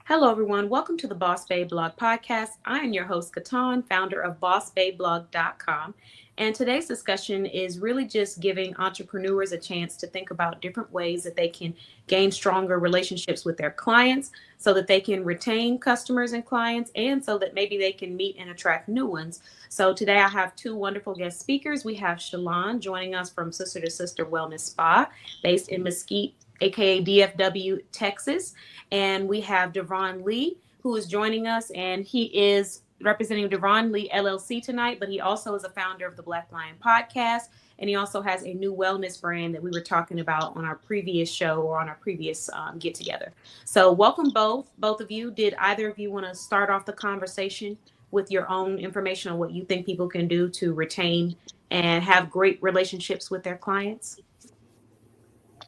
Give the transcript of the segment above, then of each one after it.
Hello, everyone. Welcome to the Boss Babe Blog Podcast. I am your host, KeTohn, founder of BossBabeBlog.com. And today's discussion is really just giving entrepreneurs a chance to think about different ways that they can gain stronger relationships with their clients so that they can retain customers and clients and so that maybe they can meet and attract new ones. So today I have two wonderful guest speakers. We have Shalon joining us from Sister to Sister Wellness Spa based in Mesquite, aka DFW, Texas. And we have Devron Lee, who is joining us, and he is representing Devron Lee LLC tonight, but he also is a founder of the Black Lion podcast, and he also has a new wellness brand that we were talking about on our previous show or on our previous get together. So, welcome both of you. Did either of you want to start off the conversation with your own information on what you think people can do to retain and have great relationships with their clients?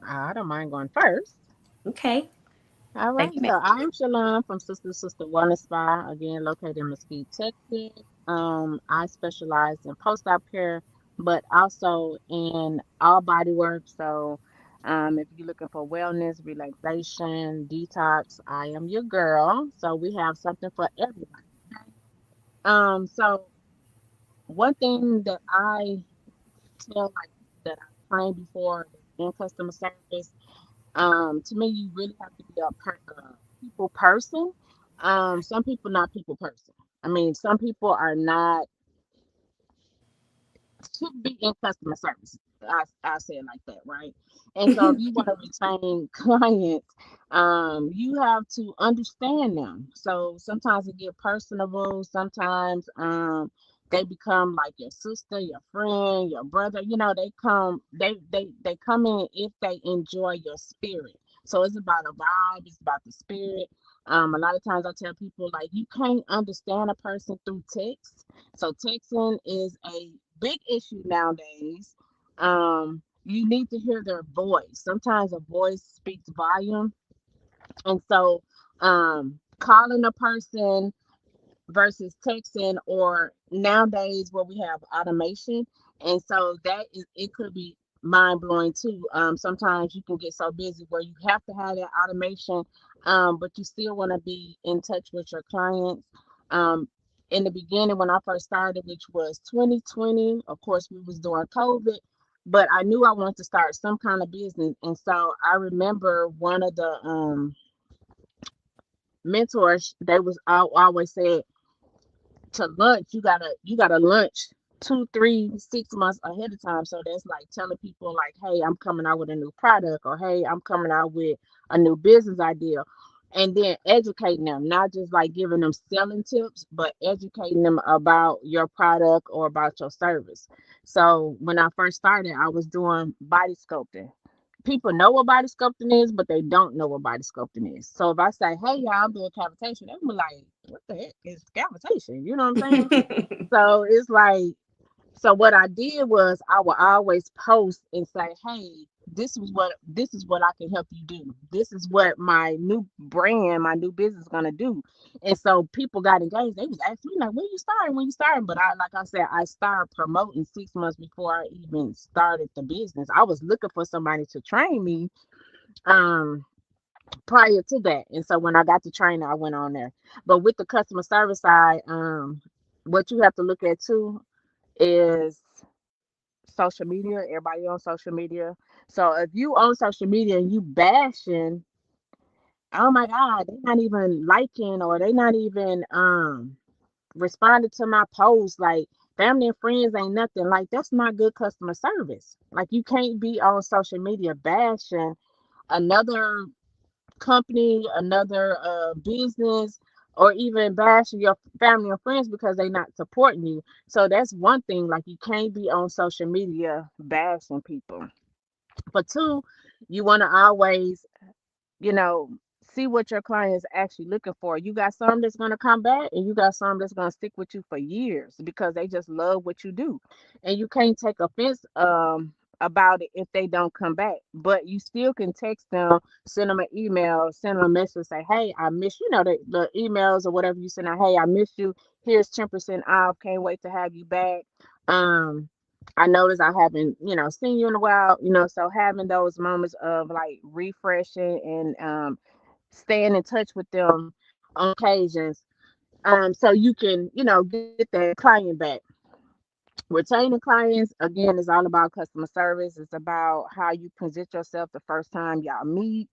I don't mind going first. Okay, All thank right, you, ma'am. so I'm Shalon from Sister to Sister Wellness Spa, again located in Mesquite, Texas. I specialize in post-op care, but also in all body work. So, if you're looking for wellness, relaxation, detox, I am your girl. So we have something for everybody. So one thing that I tell like that I've trained before in customer service. To me, you really have to be a people person. Some people not people person. I mean, some people are not should be in customer service. I say it like that, right? And so, if you want to retain clients, you have to understand them. So sometimes it get personable. Sometimes, they become like your sister, your friend, your brother. You know, they come in if they enjoy your spirit. So it's about a vibe. It's about the spirit. A lot of times I tell people like you can't understand a person through text. So texting is a big issue nowadays. You need to hear their voice. Sometimes a voice speaks volume, and so calling a person versus texting, or nowadays where we have automation, and so that is it could be mind blowing too. Sometimes you can get so busy where you have to have that automation, but you still want to be in touch with your clients. Um, in the beginning, when I first started, which was 2020, of course we was doing COVID, but I knew I wanted to start some kind of business, and so I remember one of the mentors. They was always said to lunch, you gotta lunch 2, 3, 6 months ahead of time. So that's like telling people like, hey, I'm coming out with a new product, or hey, I'm coming out with a new business idea. And then educating them, not just like giving them selling tips, but educating them about your product or about your service. So when I first started, I was doing body sculpting. People know what body sculpting is, but they don't know what body sculpting is. So if I say, hey, y'all, I'm doing cavitation, they'll be like, what the heck is cavitation? You know what I'm saying? So it's like, so what I did was I would always post and say, "Hey, this is what I can help you do. This is what my new brand, my new business is gonna do." And so people got engaged. They was asking me like, "When you starting? When you starting?" But like I said, I started promoting 6 months before I even started the business. I was looking for somebody to train me um prior to that. And so when I got the training, I went on there. But with the customer service side, what you have to look at too is social media. Everybody on social media. So if you on social media and you bashing, oh my God, they not even liking, or they not even responding to my post. Like family and friends ain't nothing. Like that's not good customer service. Like you can't be on social media bashing another company, another business, or even bashing your family or friends because they not supporting you. So that's one thing. Like you can't be on social media bashing people. But two, you want to always, you know, see what your client is actually looking for. You got some that's going to come back, and you got some that's going to stick with you for years because they just love what you do. And you can't take offense about it if they don't come back. But you still can text them, send them an email, send them a message, say, hey, I miss you know the emails or whatever you send out, hey, I miss you. Here's 10% off. Can't wait to have you back. Um I noticed I haven't, seen you in a while, so having those moments of like refreshing and staying in touch with them, on occasions. So you can, get that client back. Retaining clients, again, is all about customer service. It's about how you present yourself the first time y'all meet.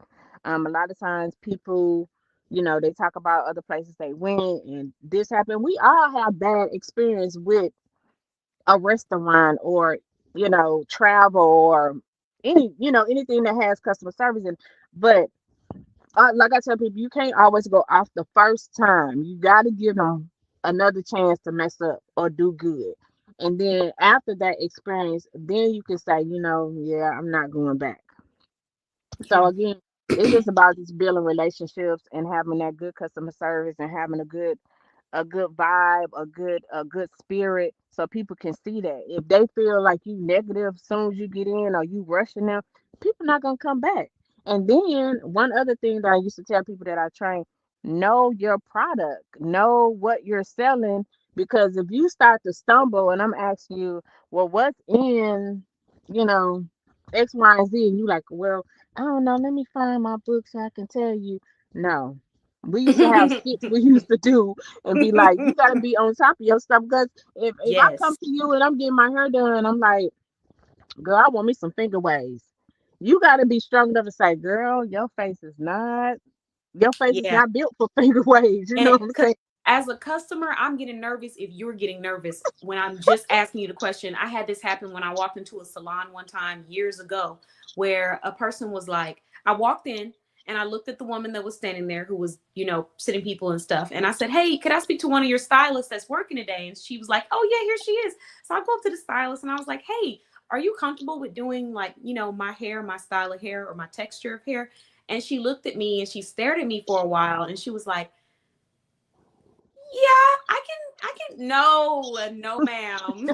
A lot of times people, they talk about other places they went and this happened. We all have bad experience with a restaurant or, travel or anything that has customer service. But like I tell people, you can't always go off the first time. You got to give them another chance to mess up or do good. And then after that experience, then you can say, yeah, I'm not going back. So Yeah. again, it's just about just building relationships and having that good customer service and having a good vibe, a good spirit, so people can see that. If they feel like you negative as soon as you get in or you rushing them, people not gonna come back. And then one other thing that I used to tell people that I train, know your product, know what you're selling, because if you start to stumble and I'm asking you, well, what's in, you know, X, Y, and Z, and you like, well, I don't know, let me find my book so I can tell you. No. We used to have skits we used to do and be like, you gotta be on top of your stuff. Because if I come Yes. to you and I'm getting my hair done, I'm like, girl, I want me some finger waves. You gotta be strong enough to say, girl, your face is Yeah. not built for finger waves. You know And what I'm because saying? as a customer, I'm getting nervous if you're getting nervous when I'm just asking you the question. I had this happen when I walked into a salon one time years ago where a person was like, I walked in and I looked at the woman that was standing there who was, sitting people and stuff. And I said, hey, could I speak to one of your stylists that's working today? And she was like, oh, yeah, here she is. So I go up to the stylist and I was like, hey, are you comfortable with doing like, my hair, my style of hair or my texture of hair? And she looked at me and she stared at me for a while and she was like, yeah, I can. No, no, ma'am.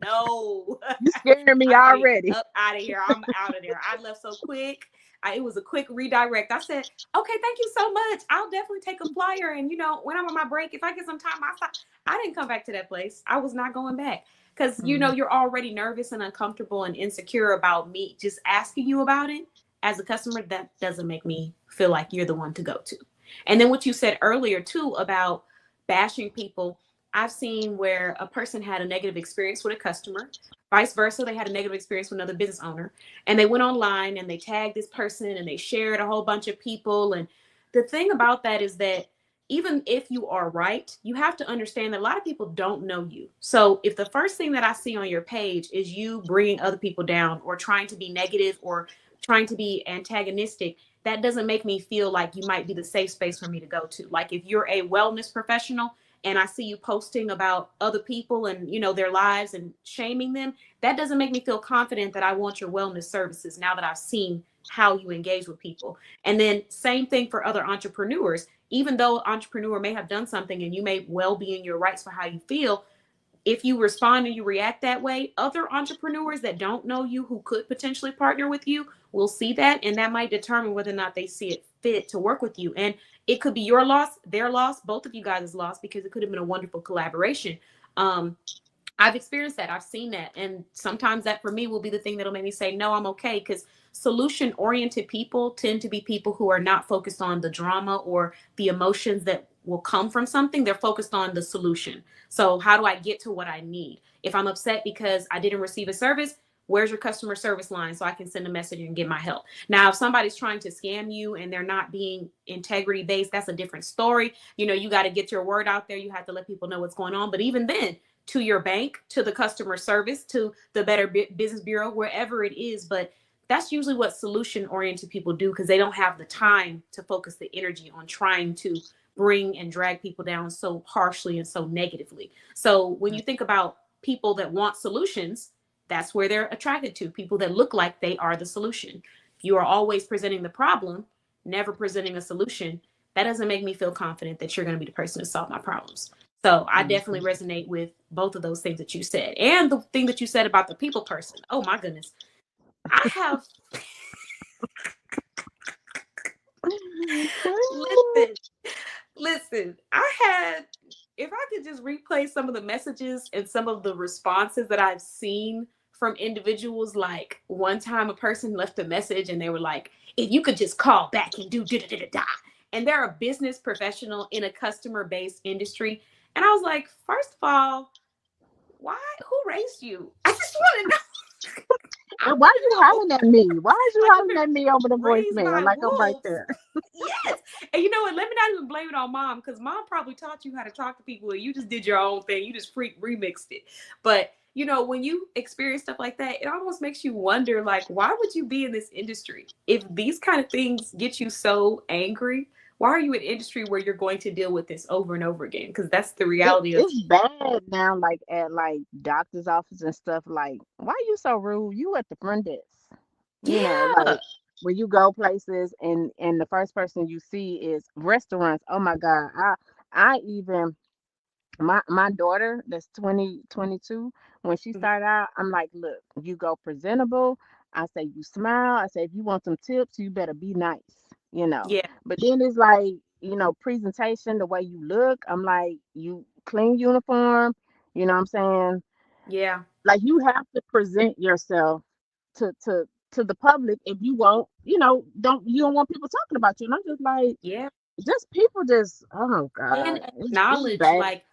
No. You scaring me I'm getting already. up out of here. I'm out of there. I left so quick. It was a quick redirect. I said, okay, thank you so much. I'll definitely take a flyer. And, when I'm on my break, if I get some time, I didn't come back to that place. I was not going back because, Mm, you're already nervous and uncomfortable and insecure about me just asking you about it. As a customer, that doesn't make me feel like you're the one to go to. And then what you said earlier, too, about bashing people. I've seen where a person had a negative experience with a customer, vice versa. They had a negative experience with another business owner, and they went online and they tagged this person and they shared a whole bunch of people. And the thing about that is that even if you are right, you have to understand that a lot of people don't know you. So if the first thing that I see on your page is you bringing other people down or trying to be negative or trying to be antagonistic, that doesn't make me feel like you might be the safe space for me to go to. Like if you're a wellness professional and I see you posting about other people and their lives and shaming them, that doesn't make me feel confident that I want your wellness services now that I've seen how you engage with people. And then same thing for other entrepreneurs. Even though entrepreneur may have done something and you may well be in your rights for how you feel, if you respond and you react that way, other entrepreneurs that don't know you who could potentially partner with you will see that, and that might determine whether or not they see it fit to work with you. And it could be your loss, their loss, both of you guys' loss, because it could have been a wonderful collaboration. Um, I've experienced that. I've seen that. And sometimes that for me will be the thing that'll make me say, no, I'm okay. Because solution oriented people tend to be people who are not focused on the drama or the emotions that will come from something. They're focused on the solution. So, how do I get to what I need? If I'm upset because I didn't receive a service, where's your customer service line so I can send a message and get my help? Now, if somebody's trying to scam you and they're not being integrity based, that's a different story. You got to get your word out there. You have to let people know what's going on. But even then, to your bank, to the customer service, to the Better Business Bureau, wherever it is. But that's usually what solution oriented people do because they don't have the time to focus the energy on trying to bring and drag people down so harshly and so negatively. So when you think about people that want solutions, that's where they're attracted to people that look like they are the solution. If you are always presenting the problem, never presenting a solution, that doesn't make me feel confident that you're going to be the person to solve my problems. So I definitely mhm. resonate with both of those things that you said. And the thing that you said about the people person. Oh my goodness. I have listen, listen. I had if I could just replay some of the messages and some of the responses that I've seen from individuals, like one time a person left a message and they were like, if you could just call back and do da da da da. and they're a business professional in a customer based industry. And I was like, first of all, why? Who raised you? I just want to know. I And want why to you know. hollering at me? Why is you Like, I've hollering been at me over the raised voicemail? by Like I'm right wolves. there. Yes. And you know what? Let me not even blame it on mom, because mom probably taught you how to talk to people and you just did your own thing. You just freak remixed it. But when you experience stuff like that, it almost makes you wonder, like, why would you be in this industry? If these kind of things get you so angry, why are you in industry where you're going to deal with this over and over again? Because that's the It, reality of, it's bad now, like at like doctor's office and stuff. Like, why you so rude? You at the front desk. yeah, Like when you go places and the first person you see is restaurants. Oh my God. I even my daughter that's 22, when she mhm, started out, I'm like, look, you go presentable. I say you smile. I say if you want some tips, you better be nice. yeah, But then it's like, presentation, the way you look, I'm like, you clean uniform, you know what I'm saying? yeah, Like you have to present yourself to the public if you won't, you don't want people talking about you. And I'm just like, yeah. just people just, oh And God, it's acknowledge, bad. like,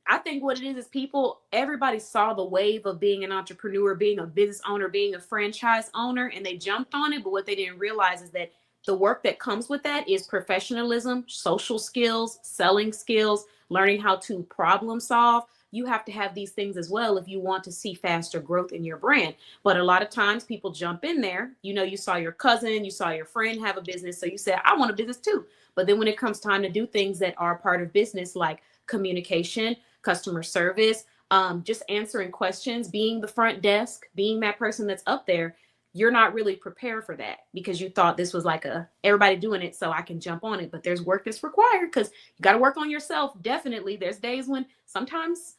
I think what it is people, everybody saw the wave of being an entrepreneur, being a business owner, being a franchise owner, and they jumped on it. But what they didn't realize is that the work that comes with that is professionalism, social skills, selling skills, learning how to problem solve. You have to have these things as well if you want to see faster growth in your brand. But a lot of times people jump in there. You saw your cousin, you saw your friend have a business. So you said, I want a business too. But then when it comes time to do things that are part of business, like communication, customer service, just answering questions, being the front desk, being that person that's up there, you're not really prepared for that because you thought this was like a everybody doing it so I can jump on it. But there's work that's required because you got to work on yourself. Definitely. There's days when sometimes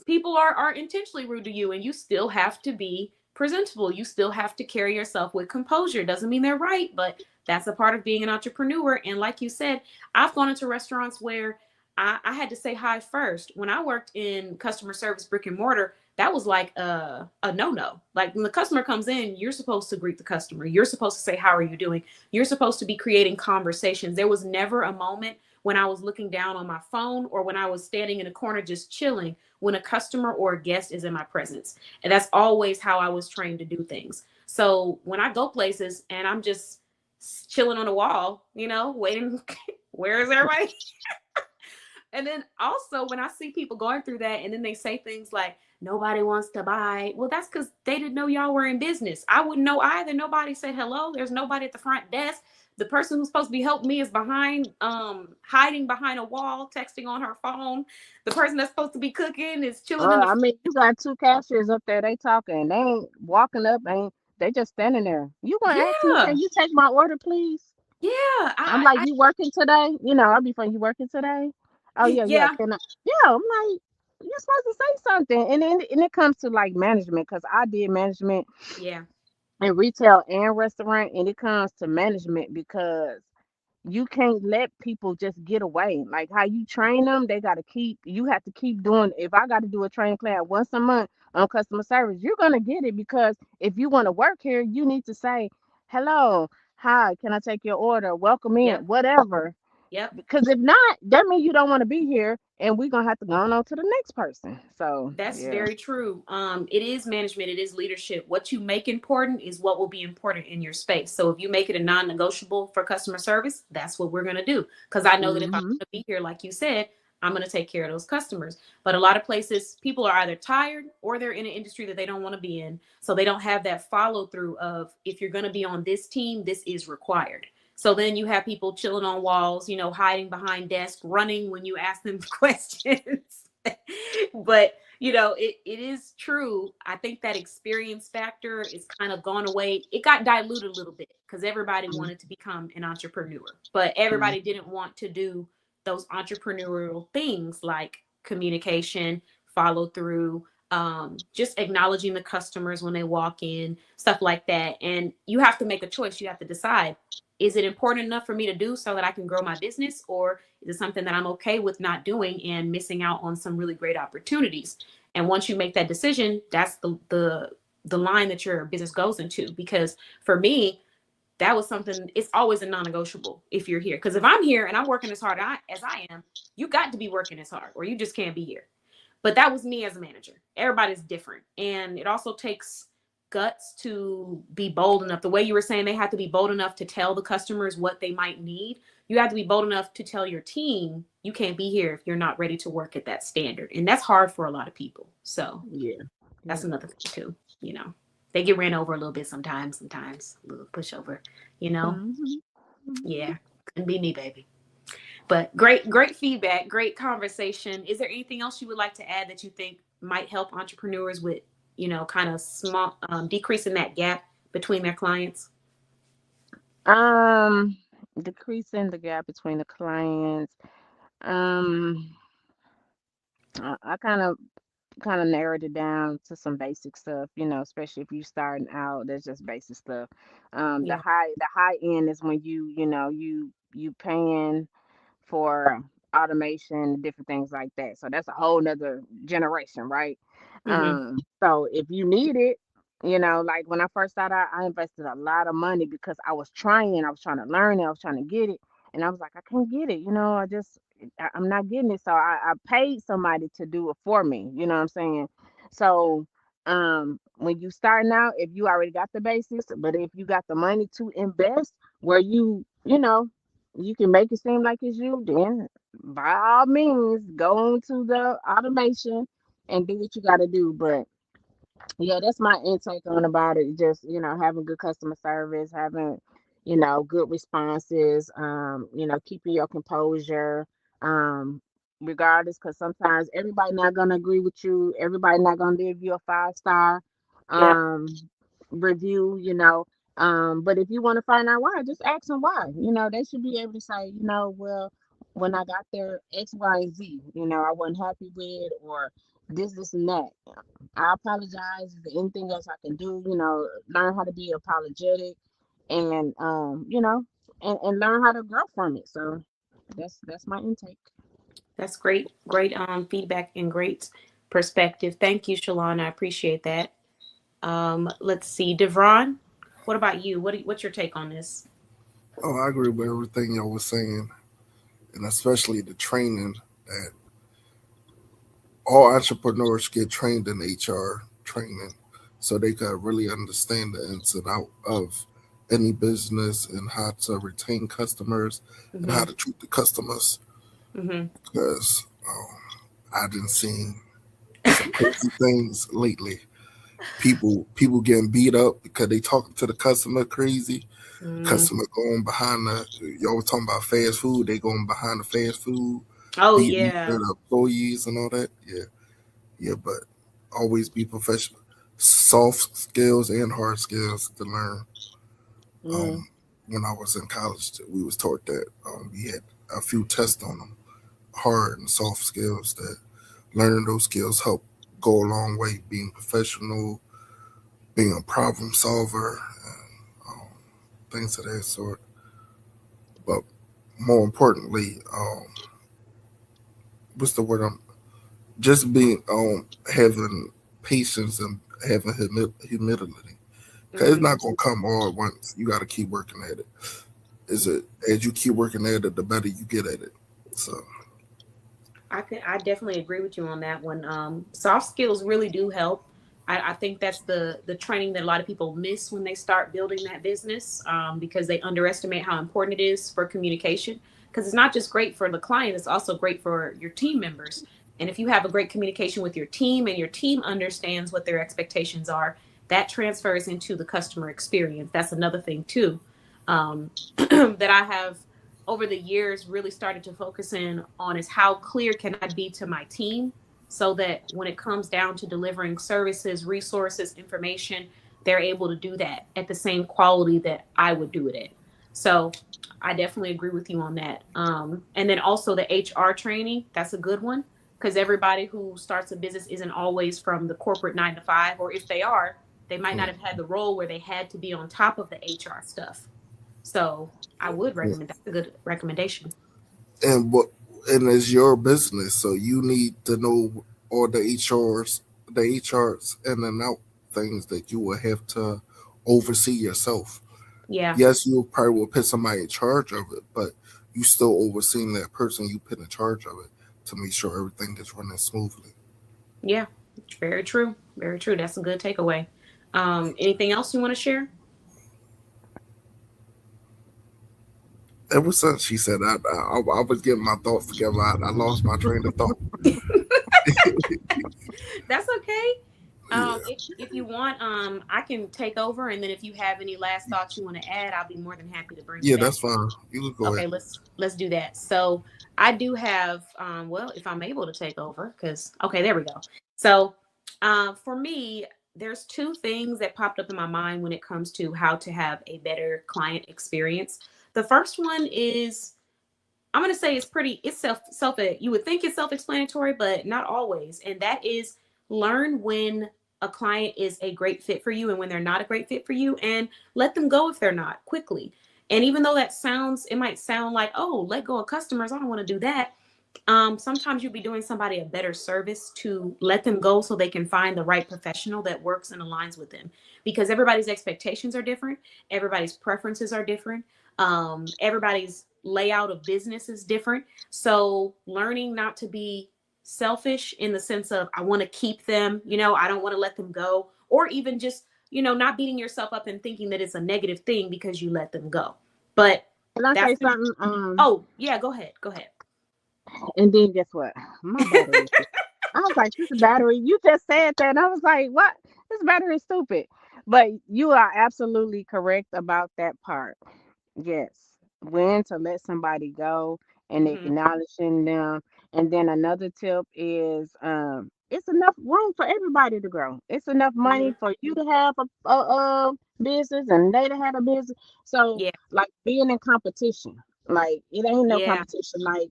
people are intentionally rude to you and you still have to be presentable. You still have to carry yourself with composure. Doesn't mean they're right, but that's a part of being an entrepreneur. And like you said, I've gone into restaurants where I had to say hi first. When I worked in customer service, brick and mortar, that was like a no-no. Like when the customer comes in, you're supposed to greet the customer. You're supposed to say, how are you doing? You're supposed to be creating conversations. There was never a moment when I was looking down on my phone or when I was standing in a corner just chilling when a customer or a guest is in my presence. And that's always how I was trained to do things. So when I go places and I'm just chilling on a wall, waiting, where is everybody? And then also when I see people going through that and then they say things like nobody wants to buy, well, that's because they didn't know y'all were in business. I wouldn't know either. Nobody said hello. There's nobody at the front desk. The person who's supposed to be helping me is behind, hiding behind a wall, texting on her phone. The person that's supposed to be cooking is chilling in the I mean, you got two cashiers up there, they talking, they ain't walking up, ain't they just standing there. You gonna ask me, can yeah, you take my order, please? yeah. I'm I, like, I you working today? I'll be fine. You working today? Oh yeah, yeah. yeah, Can I? Yeah, I'm like, you're supposed to say something. And then and it comes to like management, because I did management yeah, in retail and restaurant, and it comes to management because you can't let people just get away. Like how you train them, you have to keep doing. If I got to do a training class once a month on customer service, you're gonna get it, because if you want to work here, you need to say, hello, hi, can I take your order? Welcome in, yep, whatever. yep. Because if not, that means you don't want to be here, and we're gonna have to go on to the next person. So That's yeah. very true. It is management, it is leadership. What you make important is what will be important in your space. So if you make it a non-negotiable for customer service, that's what we're going to do. Because I know that if I'm Hmm. going to be here, like you said, I'm going to take care of those customers. But a lot of places, people are either tired or they're in an industry that they don't want to be in. So they don't have that follow through of if you're going to be on this team, this is required. So then you have people chilling on walls, hiding behind desks, running when you ask them questions. But it is true. I think that experience factor is kind of gone away. It got diluted a little bit because everybody wanted to become an entrepreneur, but Hmm. everybody didn't want to do those entrepreneurial things like communication, follow through, just acknowledging the customers when they walk in, stuff like that. And you have to make a choice. You have to decide, is it important enough for me to do so that I can grow my business, or is it something that I'm okay with not doing and missing out on some really great opportunities? And once you make that decision, that's the line that your business goes into. Because for me, that was something. It's always a non-negotiable if you're here, because if I'm here and I'm working as hard as I am, you got to be working as hard or you just can't be here. But that was me as a manager. Everybody's different, and it also takes guts to be bold enough. The way you were saying, they have to be bold enough to tell the customers what they might need. You have to be bold enough to tell your team you can't be here if you're not ready to work at that standard, and that's hard for a lot of people. So Yeah. that's Yeah. another thing too. They get ran over a little bit sometimes. Sometimes a little pushover. You know, Mhm. Mhm. yeah, couldn't be me, baby. But great feedback, great conversation. Is there anything else you would like to add that you think might help entrepreneurs with, kind of small, decreasing that gap between their clients? Um, Decreasing the gap between the clients. Um, I kind of narrowed it down to some basic stuff, especially if you're starting out. That's just basic stuff. The Yeah. high end is when you paying for automation, different things like that. So that's a whole nother generation, right? Mm-hmm. So if you need it, like when I first started out, I invested a lot of money because I was trying to learn it, I was trying to get it, and I was like, I can't get it, I'm not getting it. So I paid somebody to do it for me, you know what I'm saying? So when you starting out, if you already got the basics, but if you got the money to invest where you can make it seem like it's you, then by all means go into the automation and do what you got to do. But yeah, that's my intake on about it. Just, having good customer service, having, good responses, keeping your composure, um, regardless, because sometimes everybody not gonna agree with you. Everybody not gonna give you a 5-star Yep. um review. But if you want to find out why, just ask them why. They should be able to say, well, when I got there, X, Y, and Z, I wasn't happy with, or this, and that. I apologize. Is there anything else I can do? Learn how to be apologetic, and and learn how to grow from it. So that's my intake. That's great feedback and great perspective. Thank you, Shalon. I appreciate that. Let's see, Devron, what about you? What's your take on this? Oh, I agree with everything y'all was saying, and especially the training that all entrepreneurs get trained in HR training so they could really understand the ins and out of any business and how to retain customers and how Mm-hmm. to treat the customers. Mm-hmm. Because I didn't see some crazy things lately. People getting beat up because they talking to the customer crazy. Mm. Customer going behind y'all was talking about fast food. They going behind the fast food, Oh beating yeah. the employees and all that. Yeah, yeah, but always be professional. Soft skills and hard skills to learn. Mm, Um, when I was in college, we was taught that we had a few tests on them, hard and soft skills. That learning those skills help go a long way. Being professional, being a problem solver, um, things of that sort. But more importantly, what's the word? Just being having patience and having humility. Cause it's Mm-hmm. not gonna come all at once. You got to keep working at it. Is it as you keep working at it, the better you get at it. So I definitely agree with you on that one. Soft skills really do help. I think that's the training that a lot of people miss when they start building that business, because they underestimate how important it is for communication. Because it's not just great for the client; it's also great for your team members. And if you have a great communication with your team and your team understands what their expectations are, that transfers into the customer experience. That's another thing too, that I have over the years really started to focus in on is how clear can I be to my team so that when it comes down to delivering services, resources, information, they're able to do that at the same quality that I would do it at. So I definitely agree with you on that. And then also the HR training, that's a good one because everybody who starts a business isn't always from the corporate 9 to 5, or if they are, they might not mm, have had the role where they had to be on top of the HR stuff. So I would mm. recommend, that's a good recommendation. and what and it's your business, so you need to know all the HRs in and out things that you will have to oversee yourself. Yeah. Yes, you probably will put somebody in charge of it, but you still overseeing that person you put in charge of it to make sure everything is running smoothly. Yeah. Very true. Very true. That's a good takeaway. Anything else you want to share? Ever since she said that, I was getting my thoughts together. I lost my train of thought. That's okay. Yeah, If you want, I can take over, and then if you have any last thoughts you want to add, I'll be more than happy to bring it yeah, back. that's fine. You can go Okay, ahead. let's do that. So I do have, well, if I'm able to take over, because okay, there we go. So, for me, there's two things that popped up in my mind when it comes to how to have a better client experience. The first one is I'm gonna say it's pretty. It's self. You would think it's self-explanatory, but not always. And that is learn when a client is a great fit for you and when they're not a great fit for you, and let them go if they're not quickly. And even though it might sound like, oh, let go of customers. I don't want to do that. Sometimes you'll be doing somebody a better service to let them go so they can find the right professional that works and aligns with them, because everybody's expectations are different, everybody's preferences are different, everybody's layout of business is different. So learning not to be selfish in the sense of I want to keep them, I don't want to let them go, or even just not beating yourself up and thinking that it's a negative thing because you let them go. But Can I that's say gonna something? Oh yeah, go ahead. And then guess what? My battery. I was like, this battery. You just said that, and I was like, what? This battery is stupid. But you are absolutely correct about that part. Yes, when to let somebody go and Hmm. acknowledging them. And then another tip is it's enough room for everybody to grow. It's enough money Hmm. for you to have a business and they to have a business. So Yeah. like being in competition, like it ain't no Yeah. competition. Like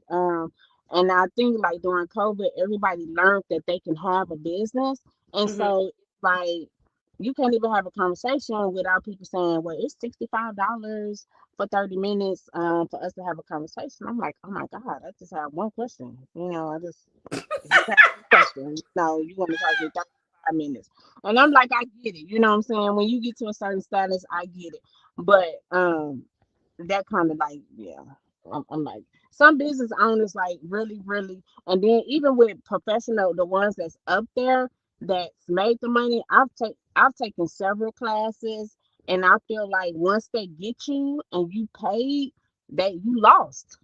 and I think like during COVID, everybody learned that they can have a business. And Hmm. so like you can't even have a conversation without people saying, well, it's $65 for 30 minutes for us to have a conversation. I'm like, oh my God, I just have one question. I just have one question. No, you want to talk to me 35 minutes. And I'm like, I get it. You know what I'm saying? When you get to a certain status, I get it. But that kind of like, yeah. I'm like, some business owners like really, really, and then even with professional, the ones that's up there that's made the money, I've taken several classes, and I feel like once they get you and you paid, that you lost.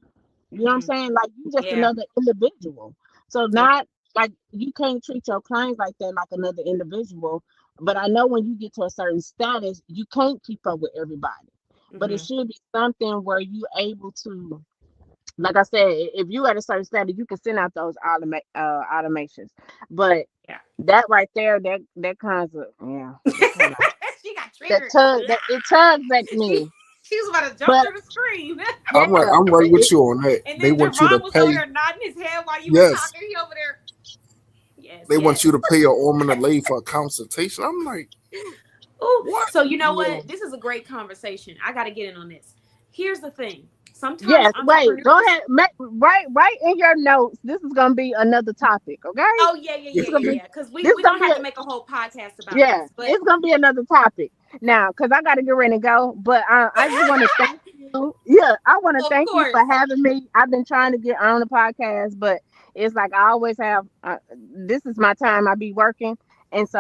You know what I'm Hmm. saying? Like you just Yeah. another individual. So Yeah. not like you can't treat your clients like that like another individual. But I know when you get to a certain status, you can't keep up with everybody. But it Hmm. should be something where you able to, like I said, if you at a certain status, you can send out those automations. But Yeah. that right there, that kind of yeah, that kind of She got that triggered. tug that it tugs at she me. she was about to jump But through the screen. yeah, I'm right with it, you on that. And They then want you to Javon was over pay. there nodding his head while you was Yes, talking. He over there. Yes, they want yes. you to pay an arm and a leg for a consultation. I'm like, Oh, what? so you know yeah. what? This is a great conversation. I got to get in on this. Here's the thing. Sometimes Yes, wait, go entrepreneurs. ahead. Write in your notes. This is gonna be another topic, okay? Oh yeah, yeah, Yeah, yeah, This is gonna yeah, be yeah. Because we this is we gonna gonna be have a to make a whole podcast about yeah, this. But it's gonna be another topic now because I gotta get ready to go. But I just want to thank you. Yeah, I want to of thank you for course, having me. I've been trying to get on the podcast, but it's like I always have. This is my time. I be working, and so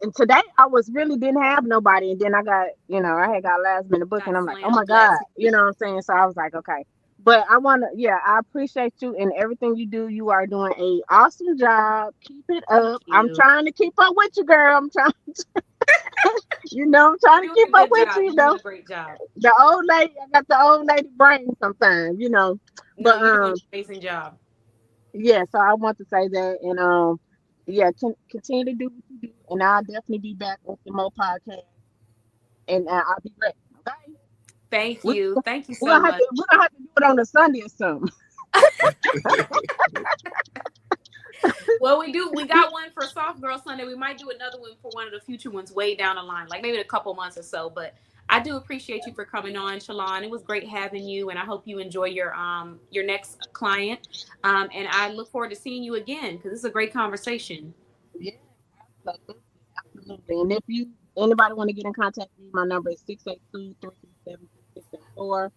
and today I was really didn't have nobody, and then I got I had got last minute booking. got I'm like, oh my slammed God, last you minute. know what I'm saying? So I was like, okay. But I want to, yeah, I appreciate you and everything you do. You are doing a awesome job. Keep it Thank up. I'm you. trying to keep up with you, girl. I'm trying, I'm trying You're to doing keep a up good with job. you, You're doing know. a great job. The old lady, I got the old lady brain sometimes. No, But you're doing an amazing job. yeah. So I want to say that, and yeah, continue to do what you do, and I'll definitely be back with some more podcasts, and I'll be ready. Okay, Thank we you. Thank you we're so gonna have much. to we're gonna have to do it on a Sunday or something. Well, we got one for Soft Girl Sunday. We might do another one for one of the future ones way down the line, like maybe in a couple months or so. But I do appreciate you for coming on, Shalon. It was great having you, and I hope you enjoy your next client. And I look forward to seeing you again because this is a great conversation. Yeah, absolutely, absolutely. And if you anybody want to get in contact with me, my number is 682-337-8255. or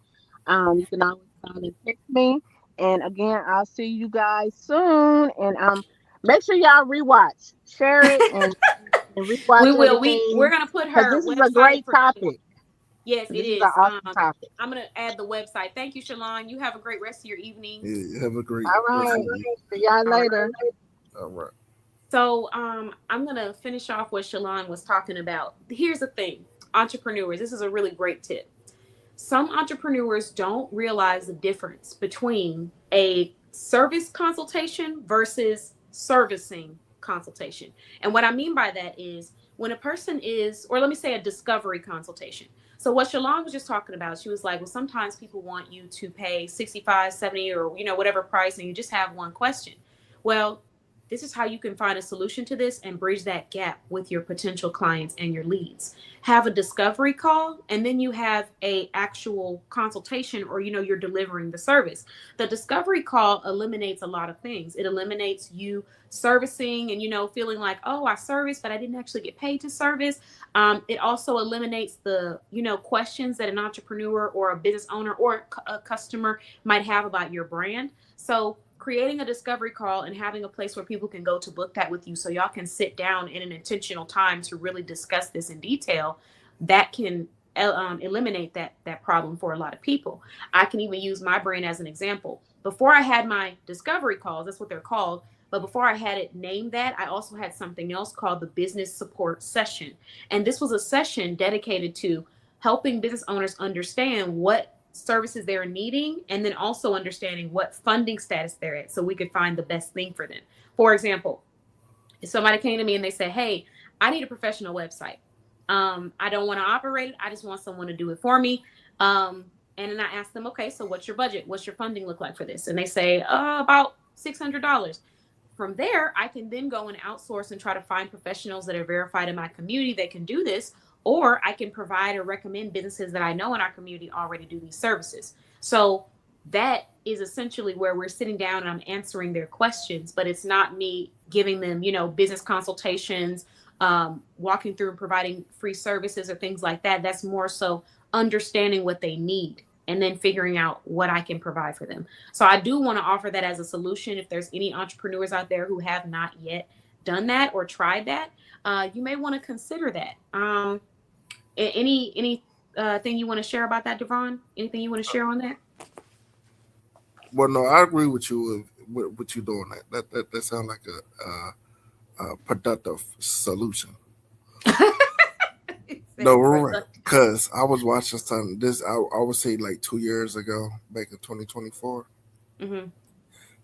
you can always call and text me. And again, I'll see you guys soon. And make sure y'all rewatch, share it, and We rewatch will. We're everything gonna put because her this is a website great for everyone. topic. Yes, it This is an is. awesome topic. I'm gonna add the website. Thank you, Shalon. You have a great rest of your evening. Yeah, have a great All rest of right. the week. See y'all All right. later. All right. So I'm gonna finish off what Shalon was talking about. Here's the thing, entrepreneurs. This is a really great tip. Some entrepreneurs don't realize the difference between a service consultation versus servicing consultation. And what I mean by that is when a person is, or let me say a discovery consultation. So what Shalon was just talking about, she was like, well, sometimes people want you to pay 65, 70, or whatever price, and you just have one question. Well, this is how you can find a solution to this and bridge that gap with your potential clients and your leads. Have a discovery call, and then you have a actual consultation, or you're delivering the service. The discovery call eliminates a lot of things. It eliminates you servicing and feeling like, oh, I serviced but I didn't actually get paid to service. It also eliminates the questions that an entrepreneur or a business owner or a customer might have about your brand. So creating a discovery call and having a place where people can go to book that with you so y'all can sit down in an intentional time to really discuss this in detail, that can eliminate that problem for a lot of people. I can even use my brand as an example. Before I had my discovery calls, that's what they're called, but before I had it named that, I also had something else called the business support session. And this was a session dedicated to helping business owners understand what services they're needing, and then also understanding what funding status they're at so we could find the best thing for them. For example, if somebody came to me and they said, hey, I need a professional website. I don't want to operate it. I just want someone to do it for me. And then I ask them, okay, so what's your budget? What's your funding look like for this? And they say, about $600. From there, I can then go and outsource and try to find professionals that are verified in my community that can do this, or I can provide or recommend businesses that I know in our community already do these services. So that is essentially where we're sitting down and I'm answering their questions, but it's not me giving them, business consultations, walking through and providing free services or things like that. That's more so understanding what they need and then figuring out what I can provide for them. So I do want to offer that as a solution. If there's any entrepreneurs out there who have not yet done that or tried that, you may want to consider that. Any thing you want to share about that, Devon? Anything you want to share on that? Well, no, I agree with you with what you doing. That sounds like a productive solution. No, we're right. Because I was watching something. I would say like 2 years ago, back in 2024, Mm-hmm.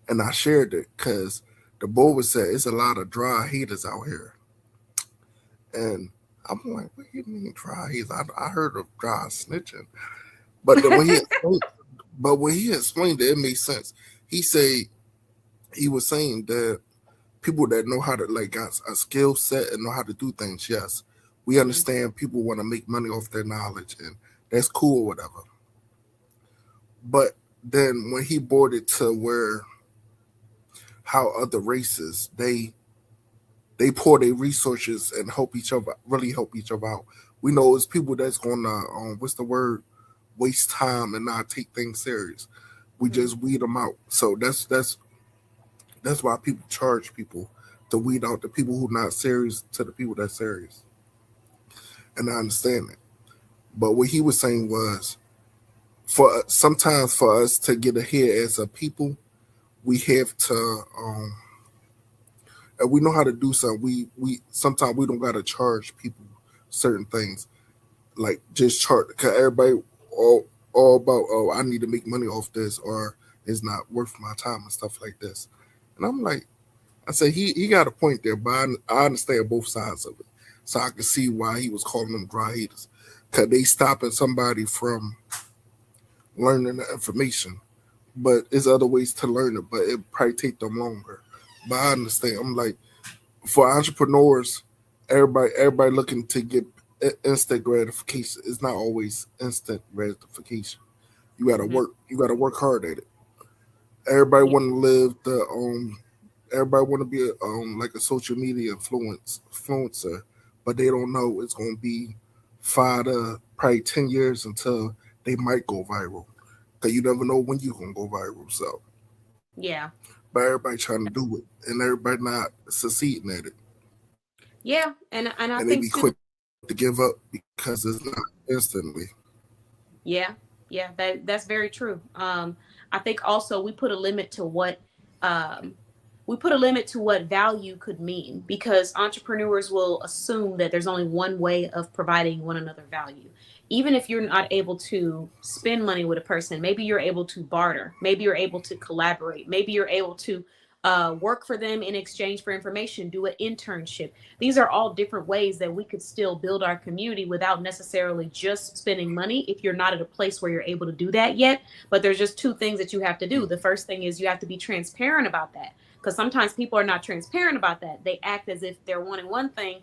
and I shared it because the boy was saying it's a lot of dry heaters out here, and I'm like, what do you mean dry heaters? I heard of dry snitching, but when he explained it, it made sense. He said he was saying that people that know how to like got a skill set and know how to do things, yes, we Mm-hmm. understand people want to make money off their knowledge, and that's cool or whatever. But then when he brought it to where how other races they pour their resources and help each other, really help each other out. We know it's people that's gonna what's the word, waste time and not take things serious. We Mm-hmm. just weed them out. So that's why people charge people to weed out the people who not serious to the people that's serious. And I understand that. But what he was saying was, for sometimes for us to get ahead as a people, we have to, and we know how to do something. We sometimes we don't gotta charge people certain things, like just charge because everybody all about, oh, I need to make money off this, or it's not worth my time and stuff like this. And I'm like, I say he got a point there, but I understand both sides of it. So I can see why he was calling them dry heaters. Cause they stopping somebody from learning the information. But there's other ways to learn it, but it probably take them longer. But I understand. I'm like, for entrepreneurs, everybody looking to get instant gratification. It's not always instant gratification. You gotta Mm-hmm. work. You gotta work hard at it. Everybody Yeah. want to live the everybody want to be a, like a social media influencer, but they don't know it's going to be 5 to probably 10 years until they might go viral. Because you never know when you're going to go viral. So, Yeah. but everybody trying to do it and everybody not succeeding at it. Yeah. And I And they think be too, quick to give up because it's not instantly. yeah, yeah, that's very true. I think also um, we put a limit to what value could mean because entrepreneurs will assume that there's only one way of providing one another value. Even if you're not able to spend money with a person, maybe you're able to barter, maybe you're able to collaborate, maybe you're able to work for them in exchange for information, do an internship. These are all different ways that we could still build our community without necessarily just spending money if you're not at a place where you're able to do that yet. But there's just two things that you have to do. The first thing is you have to be transparent about that because sometimes people are not transparent about that. They act as if they're wanting one thing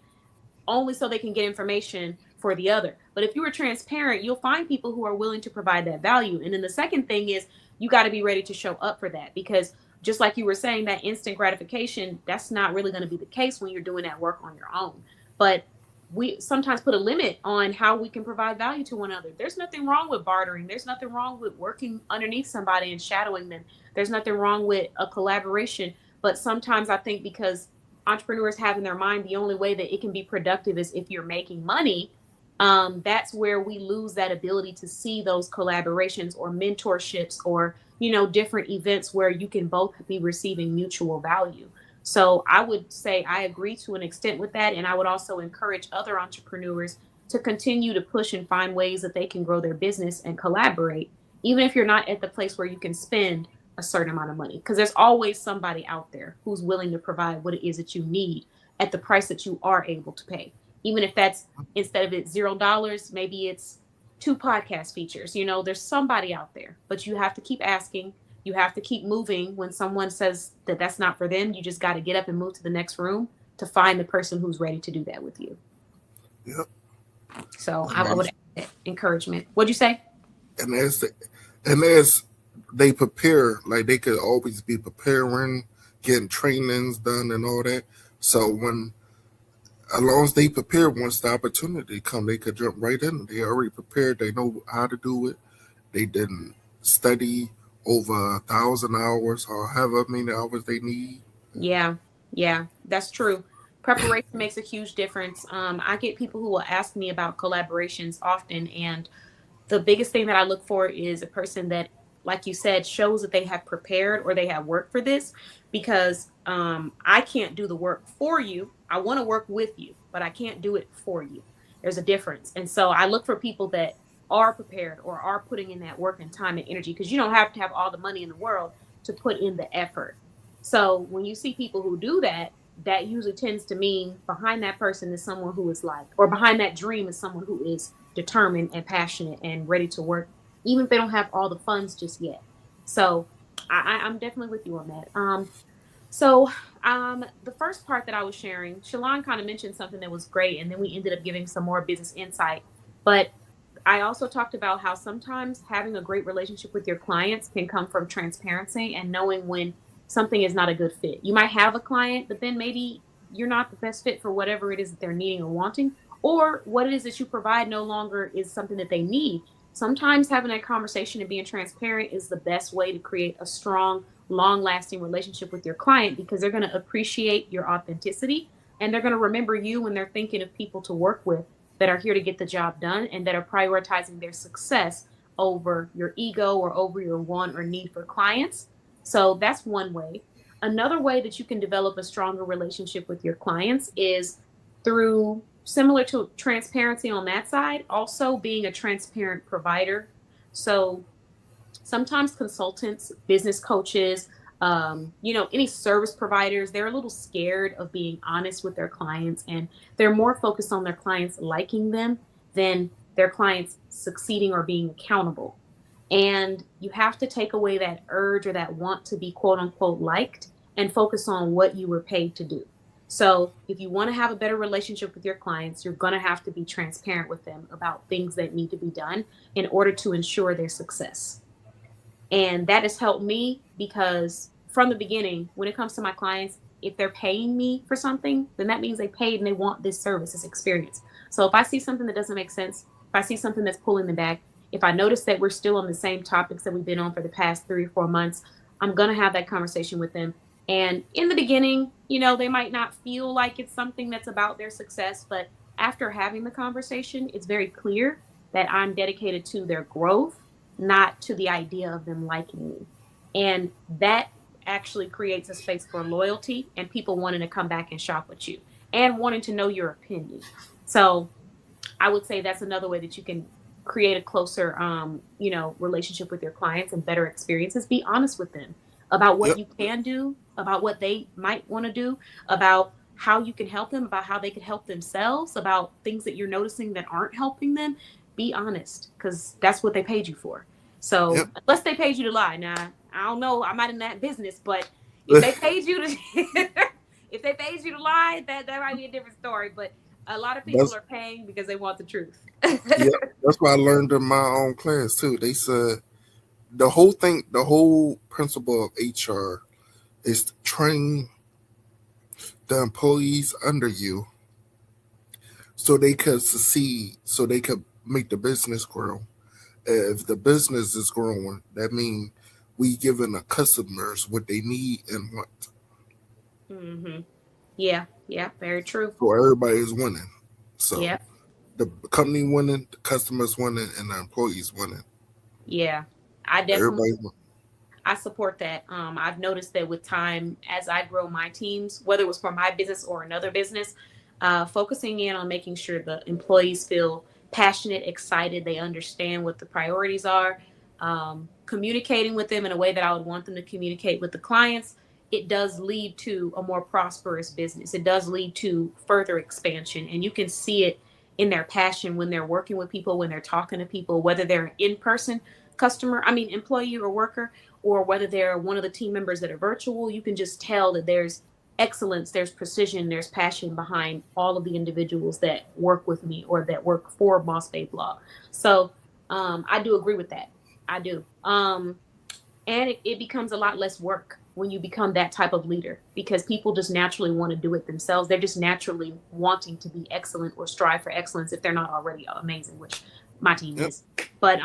only so they can get information for the other. But if you are transparent, you'll find people who are willing to provide that value. And then the second thing is you got to be ready to show up for that because just like you were saying, that instant gratification, that's not really going to be the case when you're doing that work on your own. But we sometimes put a limit on how we can provide value to one another. There's nothing wrong with bartering. There's nothing wrong with working underneath somebody and shadowing them. There's nothing wrong with a collaboration. But sometimes I think because entrepreneurs have in their mind the only way that it can be productive is if you're making money, that's where we lose that ability to see those collaborations or mentorships or different events where you can both be receiving mutual value. So I would say I agree to an extent with that, and I would also encourage other entrepreneurs to continue to push and find ways that they can grow their business and collaborate, even if you're not at the place where you can spend a certain amount of money, because there's always somebody out there who's willing to provide what it is that you need at the price that you are able to pay, even if that's instead of it $0, maybe it's two podcast features. There's somebody out there, but you have to keep asking. You have to keep moving. When someone says that that's not for them, you just got to get up and move to the next room to find the person who's ready to do that with you. Yep. So I would add that encouragement. What'd you say? And as they prepare, like they could always be preparing, getting trainings done and all that. So when as long as they prepare, once the opportunity come, they could jump right in. They already prepared. They know how to do it. They didn't study over 1,000 hours or however many hours they need. Yeah, yeah, that's true. Preparation makes a huge difference. I get people who will ask me about collaborations often, and the biggest thing that I look for is a person that, like you said, shows that they have prepared or they have worked for this because I can't do the work for you. I want to work with you, but I can't do it for you. There's a difference. And so I look for people that are prepared or are putting in that work and time and energy because you don't have to have all the money in the world to put in the effort. So when you see people who do that, that usually tends to mean behind that person is someone who is like, or behind that dream is someone who is determined and passionate and ready to work, even if they don't have all the funds just yet. So I'm definitely with you on that. The first part that I was sharing, Shalon kind of mentioned something that was great, and then we ended up giving some more business insight. But I also talked about how sometimes having a great relationship with your clients can come from transparency and knowing when something is not a good fit. You might have a client, but then maybe you're not the best fit for whatever it is that they're needing or wanting, or what it is that you provide no longer is something that they need. Sometimes having that conversation and being transparent is the best way to create a strong, long lasting relationship with your client because they're going to appreciate your authenticity and they're going to remember you when they're thinking of people to work with that are here to get the job done and that are prioritizing their success over your ego or over your want or need for clients. So that's one way. Another way that you can develop a stronger relationship with your clients is through, similar to transparency on that side, also being a transparent provider. So sometimes consultants, business coaches, any service providers, they're a little scared of being honest with their clients and they're more focused on their clients liking them than their clients succeeding or being accountable. And you have to take away that urge or that want to be quote unquote liked and focus on what you were paid to do. So if you want to have a better relationship with your clients, you're going to have to be transparent with them about things that need to be done in order to ensure their success. And that has helped me because from the beginning, when it comes to my clients, if they're paying me for something, then that means they paid and they want this service, this experience. So if I see something that doesn't make sense, if I see something that's pulling them back, If I notice that we're still on the same topics that we've been on for the past 3 or 4 months, I'm going to have that conversation with them. And in the beginning, they might not feel like it's something that's about their success, but after having the conversation, it's very clear that I'm dedicated to their growth, not to the idea of them liking me. And that actually creates a space for loyalty and people wanting to come back and shop with you and wanting to know your opinion. So I would say that's another way that you can create a closer, relationship with your clients and better experiences. Be honest with them about what Yep. you can do, about what they might want to do, about how you can help them, about how they could help themselves, about things that you're noticing that aren't helping them. Be honest, because that's what they paid you for. So Yep. unless they paid you to lie, now I don't know. I'm not in that business, but if they paid you to, if they paid you to lie, that might be a different story. But a lot of people That's are paying because they want the truth. yep. That's what I learned in my own class too. They said the whole principle of HR is to train the employees under you so they could succeed, so they could make the business grow. If the business is growing, that means we giving the customers what they need and want. Hmm. Yeah, yeah, very true. So everybody is winning. So Yeah, the company winning, the customers winning, and the employees winning. yeah. I definitely Everybody's winning. I support that. I've noticed that with time, as I grow my teams, whether it was for my business or another business, focusing in on making sure the employees feel passionate, excited, they understand what the priorities are, communicating with them in a way that I would want them to communicate with the clients. It does lead to a more prosperous business. It does lead to further expansion, and you can see it in their passion when they're working with people, when they're talking to people, whether they're in person employee or worker, or whether they're one of the team members that are virtual. You can just tell that there's excellence, there's precision, there's passion behind all of the individuals that work with me or that work for Boss Babe Blog. So I do agree with that. I do. And it becomes a lot less work when you become that type of leader, because people just naturally want to do it themselves. They're just naturally wanting to be excellent or strive for excellence if they're not already amazing, which my team Yep. is. But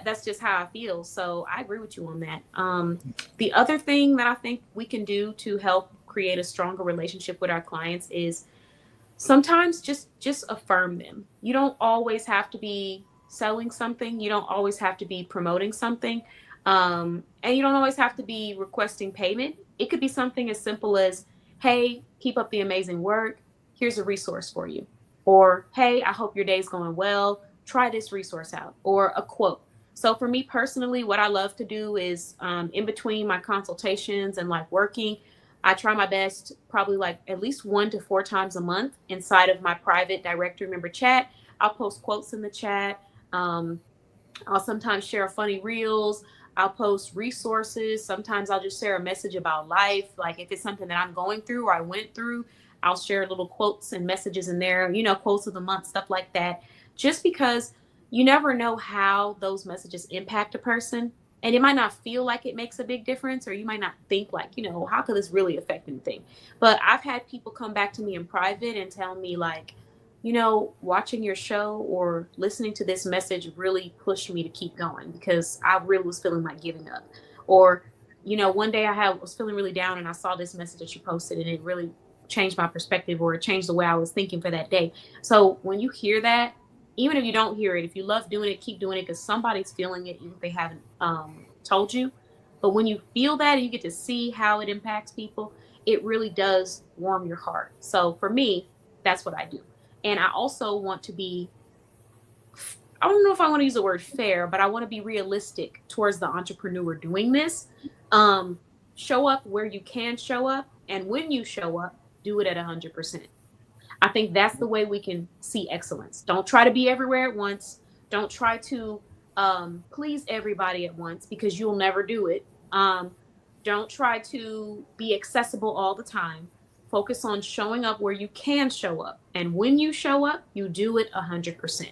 that's just how I feel. So I agree with you on that. The other thing that I think we can do to help create a stronger relationship with our clients is sometimes just affirm them. You don't always have to be selling something. You don't always have to be promoting something. And you don't always have to be requesting payment. It could be something as simple as, hey, keep up the amazing work. Here's a resource for you. Or, hey, I hope your day's going well. Try this resource out. Or a quote. So for me personally, what I love to do is in between my consultations and like working, I try my best, probably like at least 1 to 4 times a month inside of my private directory member chat. I'll post quotes in the chat. Um, I'll sometimes share funny reels. I'll post resources. Sometimes I'll just share a message about life. Like if it's something that I'm going through or I went through, I'll share little quotes and messages in there, quotes of the month, stuff like that. Just because you never know how those messages impact a person. And it might not feel like it makes a big difference, or you might not think like, how could this really affect anything? But I've had people come back to me in private and tell me like, watching your show or listening to this message really pushed me to keep going because I really was feeling like giving up. Or, one day was feeling really down and I saw this message that you posted and it really changed my perspective, or it changed the way I was thinking for that day. So when you hear that, even if you don't hear it, if you love doing it, keep doing it because somebody's feeling it, even if they haven't told you. But when you feel that and you get to see how it impacts people, it really does warm your heart. So for me, that's what I do. And I also want to be, I don't know if I want to use the word fair, but I want to be realistic towards the entrepreneur doing this. Um, Show up where you can show up. And when you show up, do it at 100%. I think that's the way we can see excellence. Don't try to be everywhere at once. Don't try to please everybody at once because you'll never do it. Don't try to be accessible all the time. Focus on showing up where you can show up. And when you show up, you do it 100%.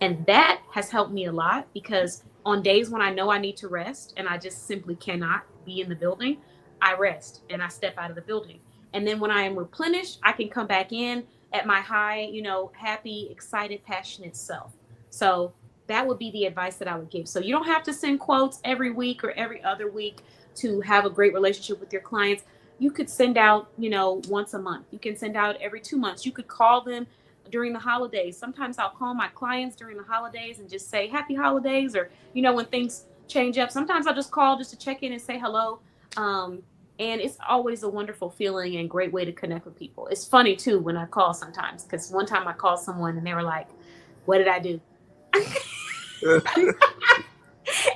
And that has helped me a lot because on days when I know I need to rest and I just simply cannot be in the building, I rest and I step out of the building. And then when I am replenished, I can come back in at my high, happy, excited, passionate self. So that would be the advice that I would give. So you don't have to send quotes every week or every other week to have a great relationship with your clients. You could send out, once a month. You can send out every 2 months. You could call them during the holidays. Sometimes I'll call my clients during the holidays and just say happy holidays, or, when things change up. Sometimes I'll just call just to check in and say hello. Um, and it's always a wonderful feeling and great way to connect with people. It's funny too when I call sometimes, because one time I called someone and they were like, what did I do?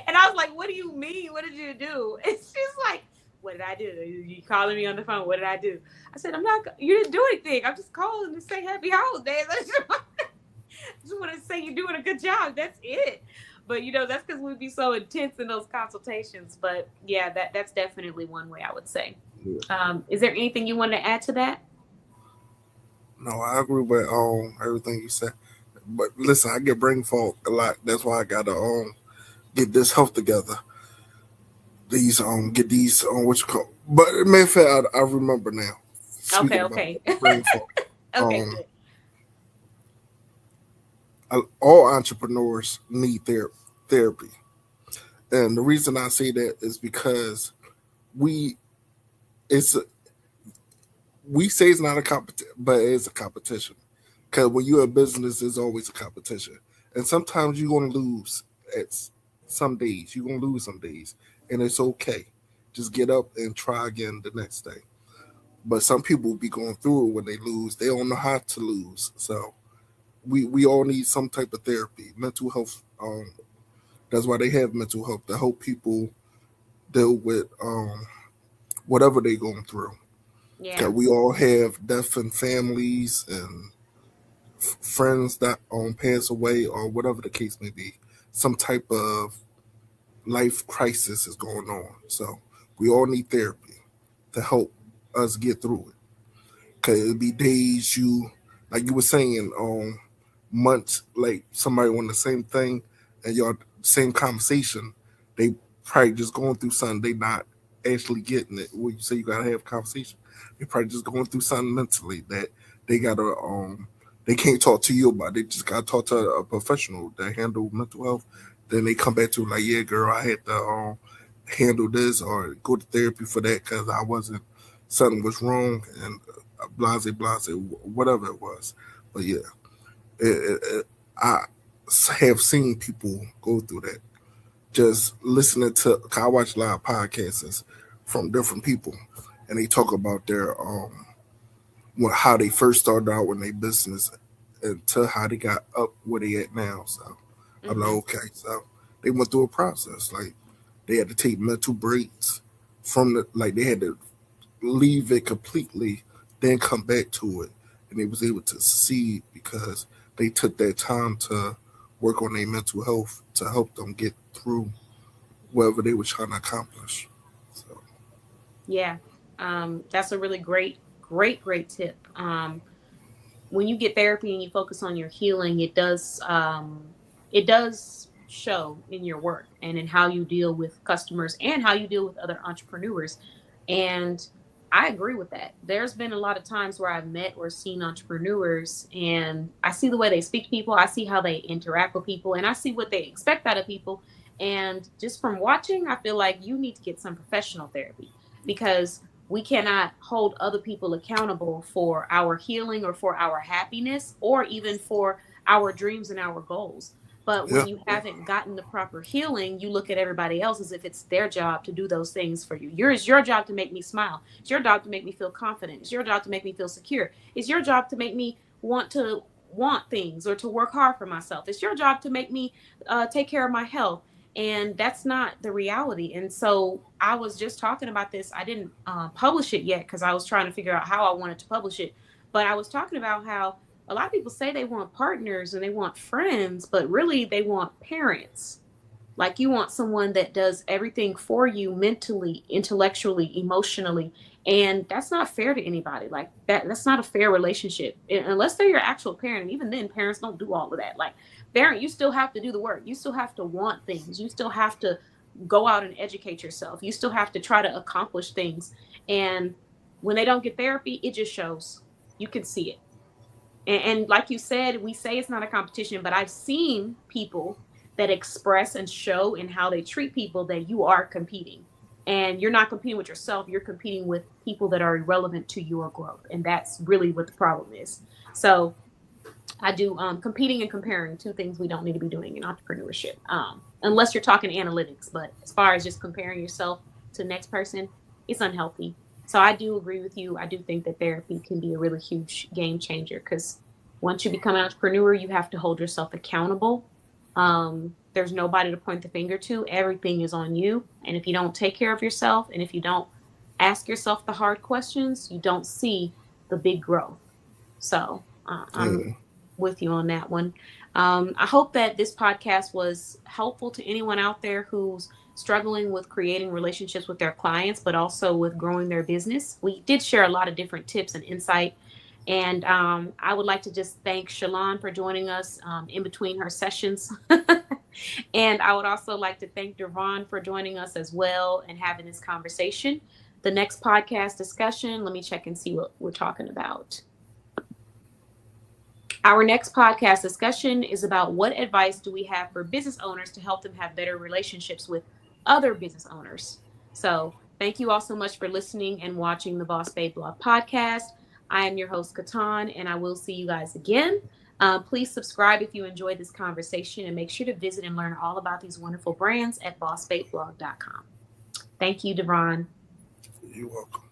And I was like, what do you mean? What did you do? And she's like, what did I do? You calling me on the phone? What did I do? I said, you didn't do anything. I'm just calling to say happy holidays. I just want to say you're doing a good job. That's it. But, that's because we'd be so intense in those consultations. But yeah, that's definitely one way I would say. Is there anything you want to add to that? No, I agree with everything you said. But listen, I get brain fog a lot. That's why I gotta get this health together. These get these what you call. But matter of fact, I remember now. Speaking Okay. about brain fog, Okay, um, good. all entrepreneurs need therapy, and the reason I say that is because we it's a, we say it's not a competition, but it is a competition. Because when you're in business, there's always a competition, and sometimes you're gonna lose. At some days you're gonna lose some days, and it's okay. Just get up and try again the next day. But some people be going through it when they lose. They don't know how to lose. So we all need some type of therapy, mental health. That's why they have mental health to help people deal with whatever they going through. Yeah. Cause we all have death in families and friends that pass away or whatever the case may be. Some type of life crisis is going on. So we all need therapy to help us get through it. Cause it'll be days like you were saying, months like somebody on the same thing and y'all same conversation, they probably just going through something they not actually getting it. When you say you gotta have conversation, they probably just going through something mentally that they gotta they can't talk to you about. They just gotta talk to a professional that handle mental health. Then they come back to like, yeah, girl, I had to handle this or go to therapy for that because I wasn't something was wrong and blase blase whatever it was. But yeah, I have seen people go through that. Just listening to, 'cause I watch a lot of podcasts from different people, and they talk about their how they first started out in their business and to how they got up where they at now. So I'm like, Mm-hmm. okay, so they went through a process. Like they had to take mental breaks from like they had to leave it completely, then come back to it, and they was able to succeed because they took that time to work on their mental health to help them get through whatever they were trying to accomplish. So Yeah. That's a really great tip. When you get therapy and you focus on your healing, it does show in your work and in how you deal with customers and how you deal with other entrepreneurs. And I agree with that. There's been a lot of times where I've met or seen entrepreneurs and I see the way they speak to people, I see how they interact with people, and I see what they expect out of people. And just from watching, I feel like you need to get some professional therapy, because we cannot hold other people accountable for our healing or for our happiness or even for our dreams and our goals. But yeah, when you haven't gotten the proper healing, you look at everybody else as if it's their job to do those things for you. It's your job to make me smile. It's your job to make me feel confident. It's your job to make me feel secure. It's your job to make me want things or to work hard for myself. It's your job to make me take care of my health. And that's not the reality. And so I was just talking about this. I didn't publish it yet because I was trying to figure out how I wanted to publish it. But I was talking about how a lot of people say they want partners and they want friends, but really they want parents. Like you want someone that does everything for you mentally, intellectually, emotionally. And that's not fair to anybody. Like that's not a fair relationship. Unless they're your actual parent. And even then, parents don't do all of that. Like parent, you still have to do the work. You still have to want things. You still have to go out and educate yourself. You still have to try to accomplish things. And when they don't get therapy, it just shows. You can see it. And like you said, we say it's not a competition, but I've seen people that express and show in how they treat people that you are competing. And you're not competing with yourself, you're competing with people that are irrelevant to your growth. And that's really what the problem is. So I do competing and comparing, two things we don't need to be doing in entrepreneurship, unless you're talking analytics. But as far as just comparing yourself to the next person, it's unhealthy. So I do agree with you. I do think that therapy can be a really huge game changer because once you become an entrepreneur, you have to hold yourself accountable. There's nobody to point the finger to. Everything is on you. And if you don't take care of yourself and if you don't ask yourself the hard questions, you don't see the big growth. So I'm Yeah. with you on that one. I hope that this podcast was helpful to anyone out there who's struggling with creating relationships with their clients, but also with growing their business. We did share a lot of different tips and insight. And I would like to just thank Shalon for joining us in between her sessions. And I would also like to thank Devon for joining us as well and having this conversation. The next podcast discussion, let me check and see what we're talking about. Our next podcast discussion is about what advice do we have for business owners to help them have better relationships with other business owners. So thank you all so much for listening and watching the Boss Babe Blog podcast. I am your host, KeTohn, and I will see you guys again. Please subscribe if you enjoyed this conversation and make sure to visit and learn all about these wonderful brands at bossbabeblog.com. Thank you, Devon. You're welcome.